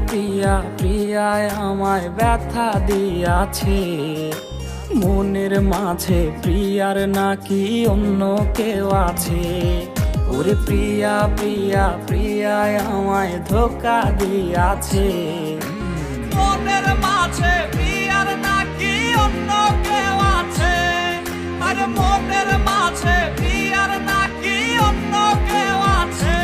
প্রিয়া প্রিয়ায় আমায় ব্যথা দিয়াছে, মনের মাঝে প্রিয়ার নাকি অন্য কেউ আছে। ওরে প্রিয়া প্রিয়া প্রিয়ায় আমায় ধোঁকা দিয়াছে, মনের মাঝে প্রিয়ার নাকি অন্য কেউ আছে। আর মনের মাঝে প্রিয়ার নাকি অন্য কেউ আছে।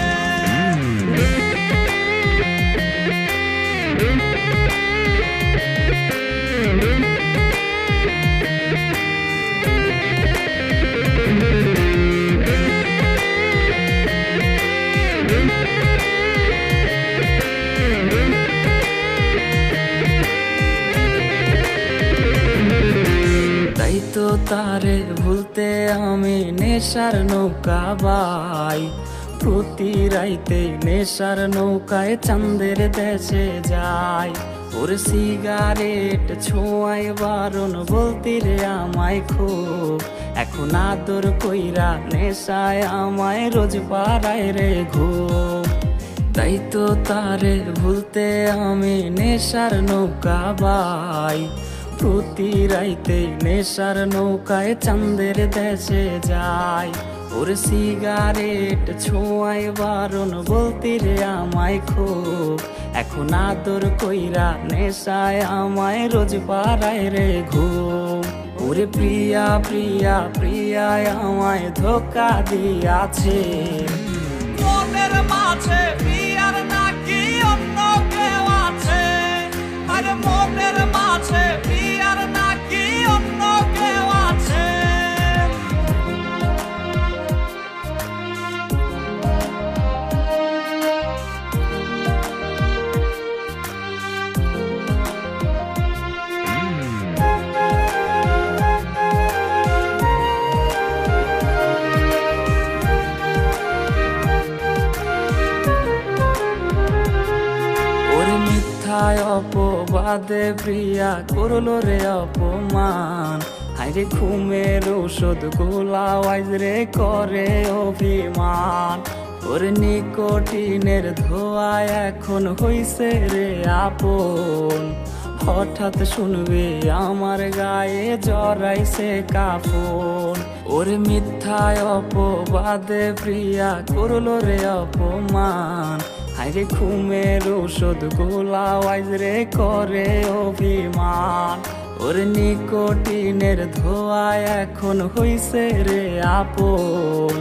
তাই তো তারে ভুলতে আমি নেশার নৌকা বাই, প্রতি রাইতে নেশার নৌকায় চাঁদের দেশে যাই। ওর সিগারেট ছোঁয়াই বারণ বলতি রে আমায় খুব, এখন আদর কইরা নেশায় আমায় রোজ পাড়ায় রে ঘুম। তাই তো তারে ভুলতে আমি নেশার নৌকা বাই, প্রতি রাইতে নেশার নৌকায় চাঁদের দেশে যাই। ওর সিগারেট ছোঁয়াই বারণ বলতি রে আমায় খুব, এখন আদর কইরা নেশায় আমায় রোজ পাড়ায় রে ঘুম। ওরে প্রিয়া প্রিয়া প্রিয়ায় আমায় ধোঁকা দিয়াছে, মনের মাঝে প্রিয়ার নাকি অন্য কেউ আছে। আর মনের মাঝে প্রিয়ার নাকি অন্য কেউ আছে। মিথ্যায় অপবাদে প্রিয়া করলো রে অপমান, হাইরে ঘুমের ঔষধ গোলাওয়াইজ রে করে অভিমান। ওর নিকোটিনের ধোঁয়ায় এখন হইছে রে আপন, হঠাৎ শুনবে আমার গায়ে জড়াইছে কাফন। ওর মিথ্যায় অপবাদে প্রিয়া করলো রে অপমান, হাইরে ঘুমের ঔষধ গোলাওয়াইজ রে করে অভিমান। ওর নিকোটিনের ধোঁয়ায় এখন হইছে রে আপন,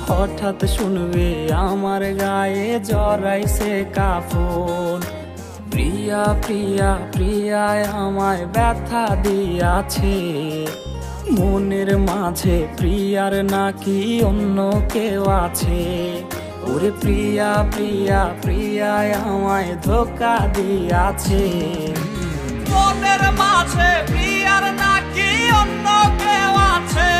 হঠাৎ শুনবে আমার গায়ে জড়াইছে কাফন। প্রিয়া প্রিয়া প্রিয়ায় আমায় ব্যথা দিয়াছে, মনের মাঝে প্রিয়ার নাকি অন্য কেউ আছে। ওরে প্রিয়া প্রিয়া প্রিয়ায় আমায় ধোঁকা দিয়াছে, মনের মাঝে প্রিয়ার নাকি অন্য কেউ আছে।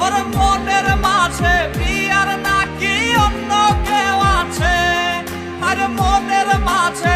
ওর মনের মাঝে প্রিয়ার নাকি অন্য কেউ আছে। আর মনের মাঝে